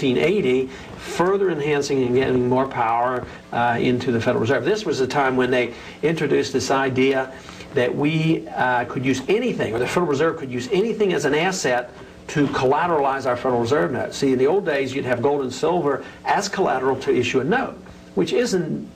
1980, further enhancing and getting more power into the Federal Reserve. This was the time when they introduced this idea that we could use anything, or the Federal Reserve could use anything as an asset to collateralize our Federal Reserve note. See, in the old days, you'd have gold and silver as collateral to issue a note, which isn't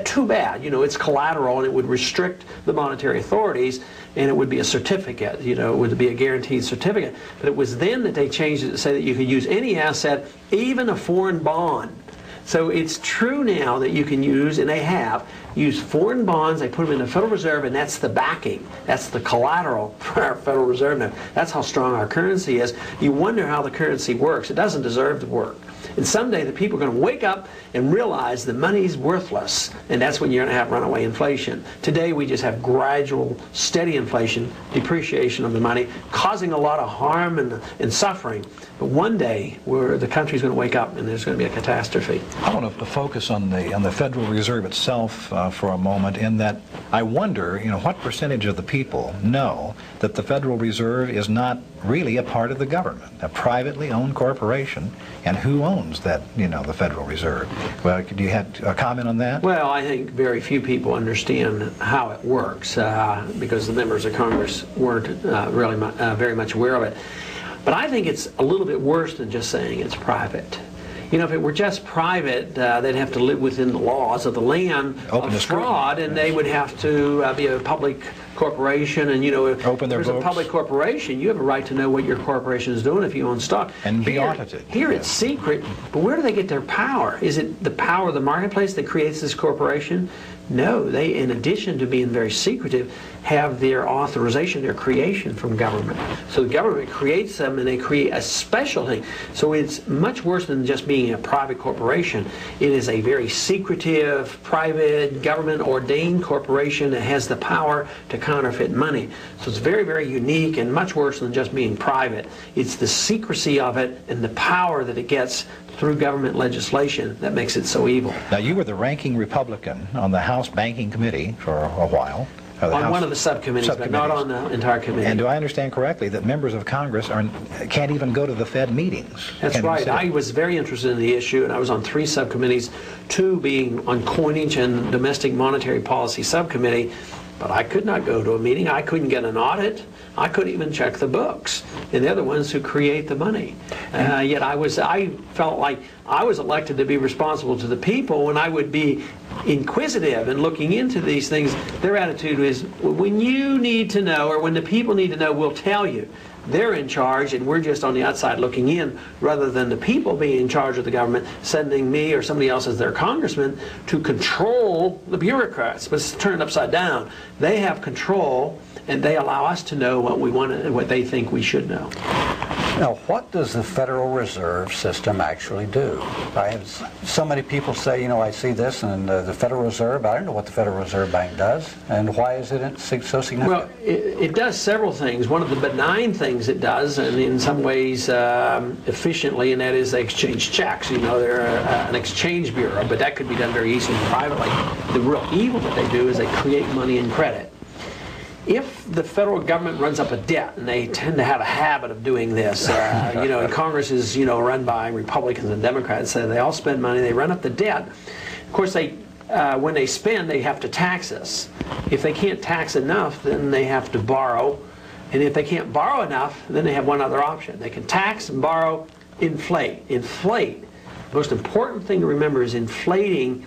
too bad. You know, it's collateral, and it would restrict the monetary authorities, and it would be a certificate. You know, it would be a guaranteed certificate. But it was then that they changed it to say that you could use any asset, even a foreign bond. So it's true now that you can use, and they have, used foreign bonds, they put them in the Federal Reserve, and that's the backing. That's the collateral for our Federal Reserve note. That's how strong our currency is. You wonder how the currency works. It doesn't deserve to work. And someday the people are going to wake up and realize the money's worthless, and that's when you're going to have runaway inflation. Today we just have gradual, steady inflation, depreciation of the money, causing a lot of harm and suffering. But one day the country's going to wake up and there's going to be a catastrophe. I want to focus on the Federal Reserve itself for a moment, in that I wonder, you know, what percentage of the people know that the Federal Reserve is not really a part of the government, a privately owned corporation, and who owns that, you know, the Federal Reserve? Well, do you have a comment on that? Well, I think very few people understand how it works because the members of Congress weren't really very much aware of it. But I think it's a little bit worse than just saying it's private. You know, if it were just private, they'd have to live within the laws of the land of fraud, and they would have to be a public corporation. And, you know, if there's a public corporation, you have a right to know what your corporation is doing if you own stock. And be audited. Here it's secret, but where do they get their power? Is it the power of the marketplace that creates this corporation? No, they, in addition to being very secretive, have their authorization, their creation from government. So the government creates them, and they create a special thing. So it's much worse than just being a private corporation. It is a very secretive, private, government-ordained corporation that has the power to counterfeit money. So it's very, very unique and much worse than just being private. It's the secrecy of it and the power that it gets through government legislation that makes it so evil. Now, you were the ranking Republican on the House Banking Committee for a while. On one of the subcommittees, but not on the entire committee. And do I understand correctly that members of Congress can't even go to the Fed meetings? That's right. I was very interested in the issue, and I was on 3 subcommittees, 2 being on coinage and domestic monetary policy subcommittee. But I could not go to a meeting. I couldn't get an audit. I couldn't even check the books. And they're the ones who create the money. Yet I felt like I was elected to be responsible to the people, and I would be inquisitive and looking into these things. Their attitude is, when you need to know, or when the people need to know, we'll tell you. They're in charge, and we're just on the outside looking in, rather than the people being in charge of the government, sending me or somebody else as their congressman to control the bureaucrats. But it's turned upside down. They have control, and they allow us to know what we want and what they think we should know. Now, what does the Federal Reserve System actually do? I have so many people say, you know, I see this in the Federal Reserve. I don't know what the Federal Reserve Bank does, and why is it so significant? Well, it does several things. One of the benign things it does, and in some ways efficiently, and that is they exchange checks. You know, they're an exchange bureau, but that could be done very easily privately. The real evil that they do is they create money and credit. If the federal government runs up a debt, and they tend to have a habit of doing this, you know, and Congress is, you know, run by Republicans and Democrats, so they all spend money, they run up the debt. Of course, they when they spend, they have to tax us. If they can't tax enough, then they have to borrow. And if they can't borrow enough, then they have one other option. They can tax and borrow, inflate. Inflate. The most important thing to remember is inflating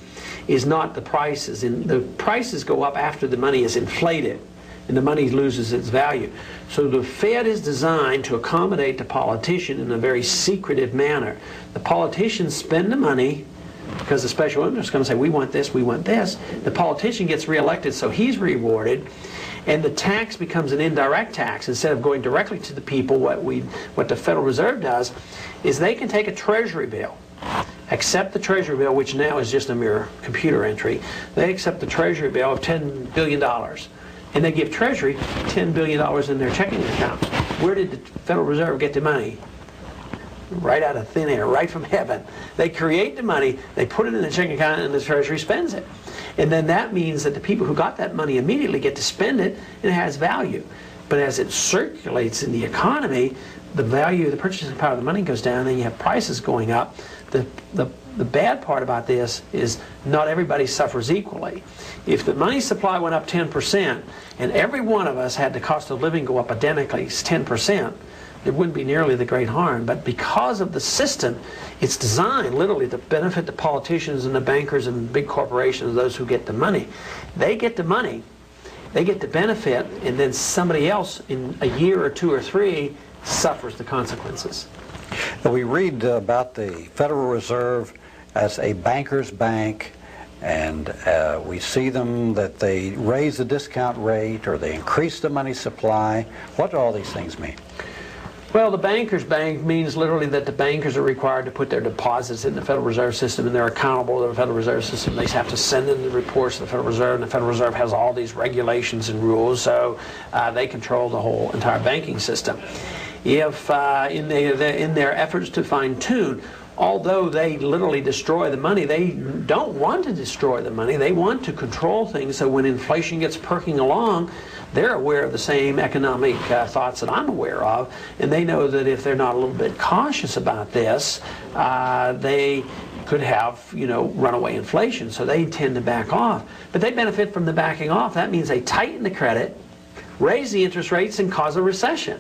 is not the prices. The prices go up after the money is inflated, and the money loses its value. So the Fed is designed to accommodate the politician in a very secretive manner. The politicians spend the money because the special interest is going to say, we want this, we want this. The politician gets reelected, so he's rewarded. And the tax becomes an indirect tax. Instead of going directly to the people, what the Federal Reserve does is they can take a Treasury bill, accept the Treasury bill, which now is just a mere computer entry. They accept the Treasury bill of $10 billion. And they give Treasury $10 billion in their checking account. Where did the Federal Reserve get the money? Right out of thin air, right from heaven. They create the money, they put it in the checking account, and the Treasury spends it. And then that means that the people who got that money immediately get to spend it, and it has value. But as it circulates in the economy, the value, the purchasing power of the money goes down, and then you have prices going up. The bad part about this is not everybody suffers equally. If the money supply went up 10% and every one of us had the cost of living go up identically 10%, there wouldn't be nearly the great harm. But because of the system, it's designed literally to benefit the politicians and the bankers and big corporations, those who get the money. They get the money, they get the benefit, and then somebody else in a year or two or three suffers the consequences. We read about the Federal Reserve as a banker's bank, and we see them that they raise the discount rate or they increase the money supply. What do all these things mean? Well, the banker's bank means literally that the bankers are required to put their deposits in the Federal Reserve System, and they're accountable to the Federal Reserve System. They have to send in the reports to the Federal Reserve, and the Federal Reserve has all these regulations and rules, so they control the whole entire banking system. If in their efforts to fine-tune, although they literally destroy the money, they don't want to destroy the money. They want to control things, so when inflation gets perking along, they're aware of the same economic thoughts that I'm aware of, and they know that if they're not a little bit cautious about this, they could have, runaway inflation, so they tend to back off. But they benefit from the backing off. That means they tighten the credit, raise the interest rates, and cause a recession.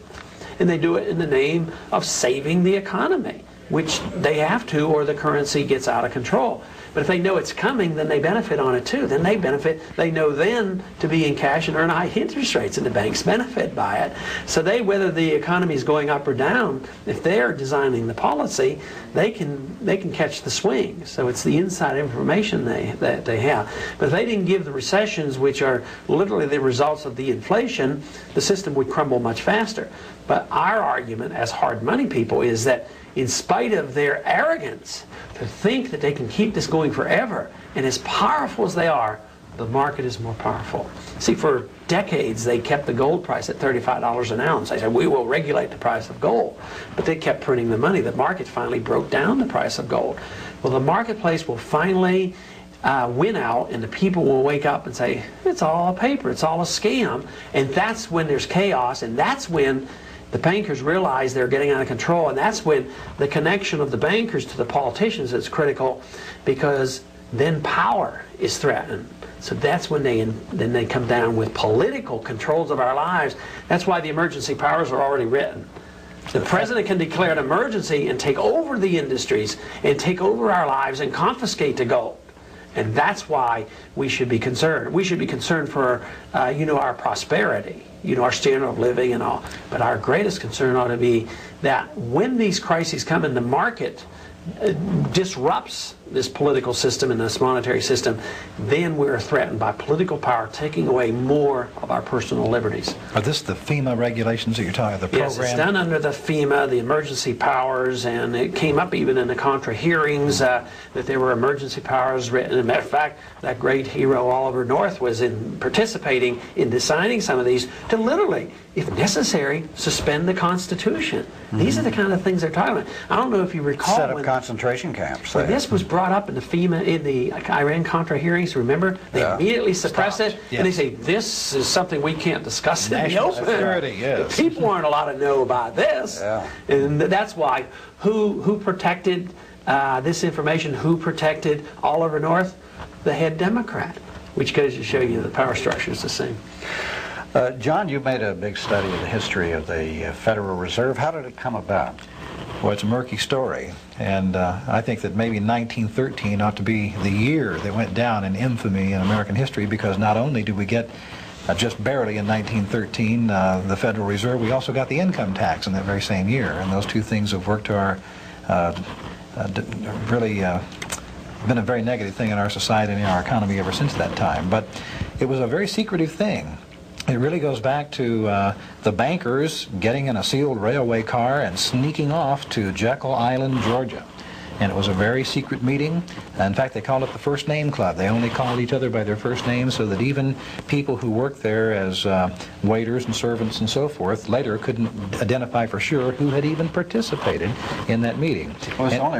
And they do it in the name of saving the economy, which they have to, or the currency gets out of control. But if they know it's coming, then they benefit on it too. Then they benefit. They know then to be in cash and earn high interest rates, and the banks benefit by it. So they, whether the economy is going up or down, if they're designing the policy, they can catch the swing. So it's the inside information that they have. But if they didn't give the recessions, which are literally the results of the inflation, the system would crumble much faster. But our argument as hard money people is that in spite of their arrogance to think that they can keep this going forever, and as powerful as they are, the market is more powerful. See, for decades they kept the gold price at $35 an ounce. They said, we will regulate the price of gold. But they kept printing the money. The market finally broke down the price of gold. Well, the marketplace will finally win out, and the people will wake up and say, it's all a paper, it's all a scam. And that's when there's chaos, and that's when the bankers realize they're getting out of control, and that's when the connection of the bankers to the politicians is critical, because then power is threatened. So that's when they come down with political controls of our lives. That's why the emergency powers are already written. The president can declare an emergency and take over the industries and take over our lives and confiscate the gold. And that's why we should be concerned. We should be concerned for, our prosperity, our standard of living and all. But our greatest concern ought to be that when these crises come in, the market disrupts this political system and this monetary system, then we're threatened by political power taking away more of our personal liberties. Are this the FEMA regulations that you're talking about, the program? Yes, it's done under the FEMA, the emergency powers, and it came up even in the Contra hearings that there were emergency powers written. As a matter of fact, that great hero Oliver North was participating in designing some of these to literally, if necessary, suspend the Constitution. Mm-hmm. These are the kind of things they're talking about. I don't know if you recall set up concentration camps. When this was brought up in the FEMA, in the Iran-Contra hearings, remember? They immediately suppressed it, yes. And they say, this is something we can't discuss in the open. Security, yes. The people aren't allowed to know about this. Yeah. And that's why, who protected this information? Who protected Oliver North? The head Democrat, which goes to show you the power structure is the same. John, you've made a big study of the history of the Federal Reserve. How did it come about? Well, it's a murky story, and I think that maybe 1913 ought to be the year that went down in infamy in American history, because not only did we get just barely in 1913 the Federal Reserve, we also got the income tax in that very same year, and those two things have worked to our really been a very negative thing in our society and in our economy ever since that time. But it was a very secretive thing. It really goes back to the bankers getting in a sealed railway car and sneaking off to Jekyll Island, Georgia. And it was a very secret meeting. In fact, they called it the First Name Club. They only called each other by their first names, so that even people who worked there as waiters and servants and so forth later couldn't identify for sure who had even participated in that meeting. Well, it's only